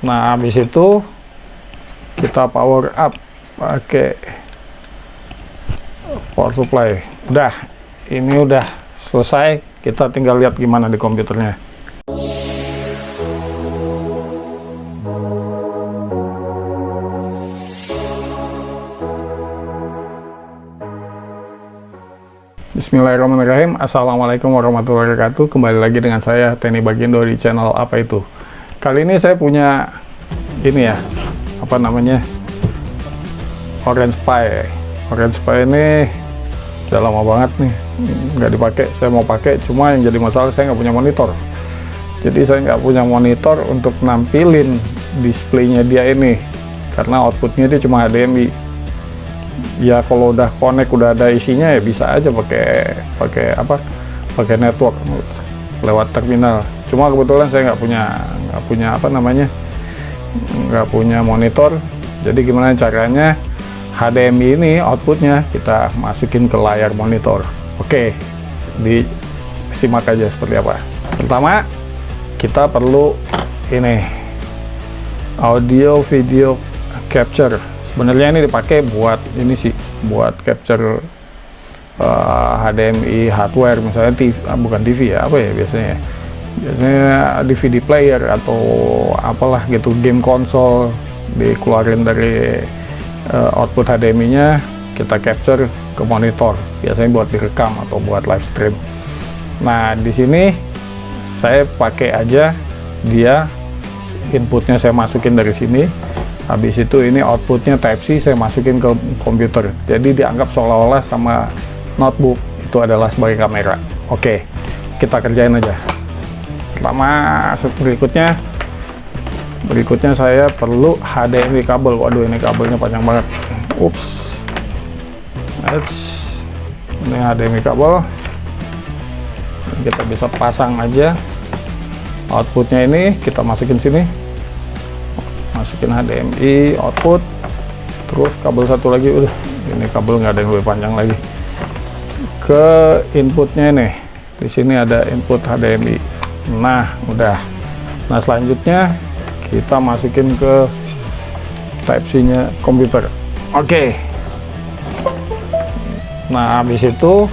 Nah, habis itu kita power up pakai power supply. Udah, ini udah selesai. Kita tinggal lihat gimana di komputernya. Bismillahirrahmanirrahim. Assalamualaikum warahmatullahi wabarakatuh. Kembali lagi dengan saya Teni Bagindo di channel Apa Itu. Kali ini saya punya ini ya, apa namanya, Orange Pi. Orange Pi ini udah lama banget nih nggak dipakai. Saya mau pakai, cuma yang jadi masalah saya nggak punya monitor. Jadi saya nggak punya monitor untuk nampilin displaynya dia ini, karena outputnya dia cuma HDMI. Ya kalau udah connect, udah ada isinya ya bisa aja pakai network lewat terminal. Cuma kebetulan saya nggak punya monitor. Jadi gimana caranya HDMI ini outputnya kita masukin ke layar monitor. Oke, disimak aja seperti apa. Pertama kita perlu ini audio video capture. Sebenarnya ini dipakai buat ini sih, buat capture HDMI hardware, misalnya TV, bukan TV ya, apa ya biasanya DVD player atau apalah gitu, game konsol dikeluarin dari output HDMI nya, kita capture ke monitor, biasanya buat direkam atau buat live stream. Nah, di sini saya pakai aja dia, inputnya saya masukin dari sini. Habis itu ini outputnya Type-C saya masukin ke komputer, jadi dianggap seolah-olah sama notebook itu adalah sebagai kamera. Oke, kita kerjain aja. Pertama, berikutnya saya perlu HDMI kabel. Waduh, ini kabelnya panjang banget. Ups, ini HDMI kabel. Kita bisa pasang aja outputnya, ini kita masukin sini, masukin HDMI output, terus kabel satu lagi. Udah, ini kabel nggak ada yang lebih panjang lagi. Ke inputnya nih, di sini ada input HDMI. Nah, udah. Nah, selanjutnya kita masukin ke Type-C nya komputer. Oke. Nah, habis itu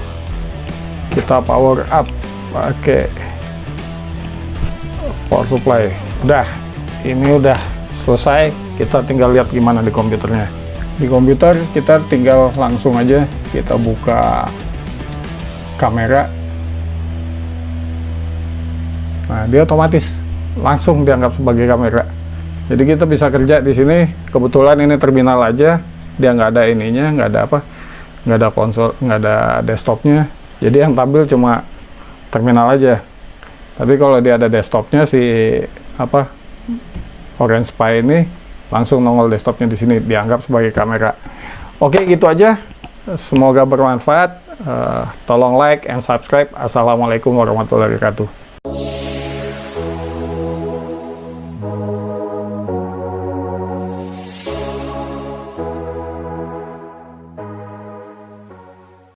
kita power up pakai power supply. Udah, ini udah selesai. Kita tinggal lihat gimana di komputernya. Di komputer kita tinggal langsung aja kita buka kamera. Nah, dia otomatis langsung dianggap sebagai kamera. Jadi kita bisa kerja di sini. Kebetulan ini terminal aja, dia nggak ada ininya, nggak ada konsol, nggak ada desktopnya. Jadi yang tampil cuma terminal aja. Tapi kalau dia ada desktopnya, si Orange Pi ini langsung nongol desktopnya di sini, dianggap sebagai kamera. Oke, gitu aja. Semoga bermanfaat. Tolong like and subscribe. Assalamualaikum warahmatullahi wabarakatuh.